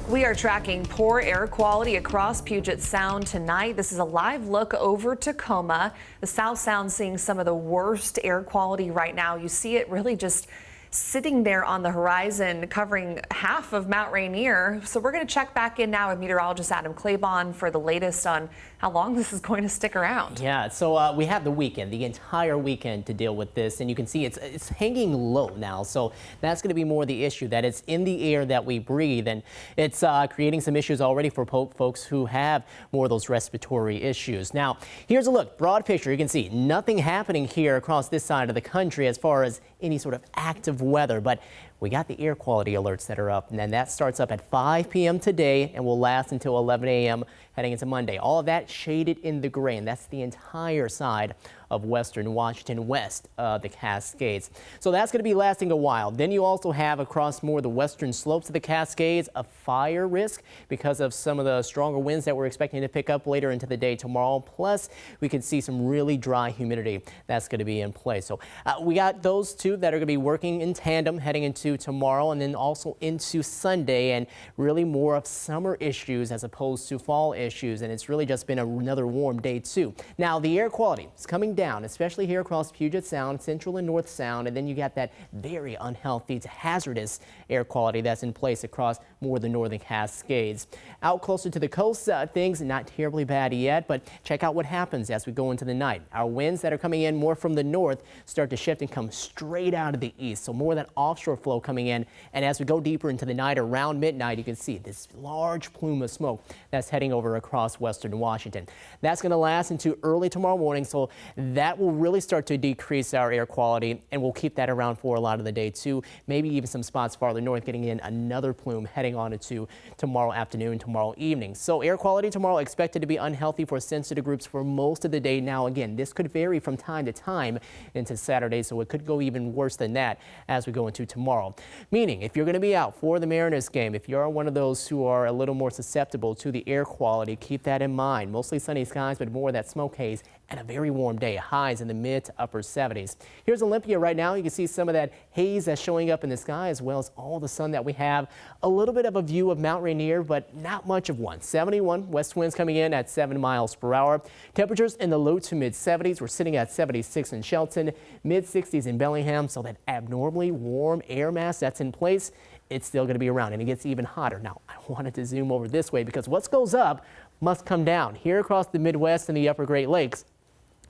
We are tracking poor air quality across Puget Sound tonight. This is a live look over Tacoma. The South Sound seeing some of the worst air quality right now. You see it really just sitting there on the horizon, covering half of Mount Rainier. So we're going to check back in now with meteorologist Adam Claybon for the latest on how long this is going to stick around. Yeah, so we have the weekend, the entire weekend to deal with this, and you can see it's hanging low now. So that's going to be more the issue, that it's in the air that we breathe, and it's creating some issues already for folks who have more of those respiratory issues. Now, here's a look, broad picture. You can see nothing happening here across this side of the country as far as any sort of active weather, but we got the air quality alerts that are up, and then that starts up at 5 p.m. today and will last until 11 a.m. heading into Monday. All of that shaded in the gray, and that's the entire side of western Washington, west of the Cascades. So that's going to be lasting a while. Then you also have across more of the western slopes of the Cascades a fire risk because of some of the stronger winds that we're expecting to pick up later into the day tomorrow. Plus, we could see some really dry humidity that's going to be in place. So we got those two that are going to be working in tandem heading into tomorrow and then also into Sunday, and really more of summer issues as opposed to fall issues. And it's really just been another warm day too. Now the air quality is coming down, especially here across Puget Sound, Central and North Sound, and then you got that very unhealthy to hazardous air quality that's in place across more of the northern Cascades. Out closer to the coast, things not terribly bad yet, but check out what happens as we go into the night. Our winds that are coming in more from the north start to shift and come straight out of the east, so more of that offshore flow coming in, and as we go deeper into the night, around midnight, you can see this large plume of smoke that's heading over across western Washington. That's going to last into early tomorrow morning, so that will really start to decrease our air quality, and we'll keep that around for a lot of the day too. Maybe even some spots farther north getting in another plume heading on into tomorrow afternoon, tomorrow evening. So air quality tomorrow expected to be unhealthy for sensitive groups for most of the day. Now again, this could vary from time to time into Saturday, so it could go even worse than that as we go into tomorrow. Meaning if you're going to be out for the Mariners game, if you're one of those who are a little more susceptible to the air quality, keep that in mind. Mostly sunny skies, but more of that smoke haze and a very warm day, highs in the mid to upper 70s. Here's Olympia right now. You can see some of that haze that's showing up in the sky as well as all the sun that we have. A little bit of a view of Mount Rainier, but not much of one. 71 west winds coming in at 7 miles per hour. Temperatures in the low to mid 70s. We're sitting at 76 in Shelton, mid 60s in Bellingham. So that abnormally warm air mass that's in place, it's still going to be around, and it gets even hotter. Now, I wanted to zoom over this way because what goes up must come down. Here across the Midwest and the upper Great Lakes,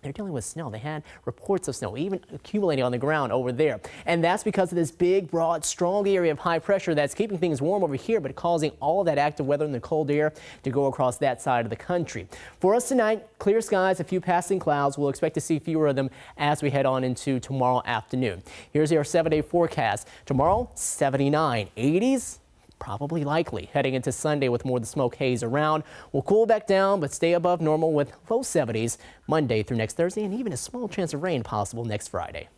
they're dealing with snow. They had reports of snow even accumulating on the ground over there. And that's because of this big, broad, strong area of high pressure that's keeping things warm over here, but causing all of that active weather in the cold air to go across that side of the country. For us tonight, clear skies, a few passing clouds. We'll expect to see fewer of them as we head on into tomorrow afternoon. Here's your 7-day forecast. Tomorrow, 79, 80s. Probably likely heading into Sunday with more of the smoke haze around. We'll cool back down but stay above normal with low 70s Monday through next Thursday, and even a small chance of rain possible next Friday.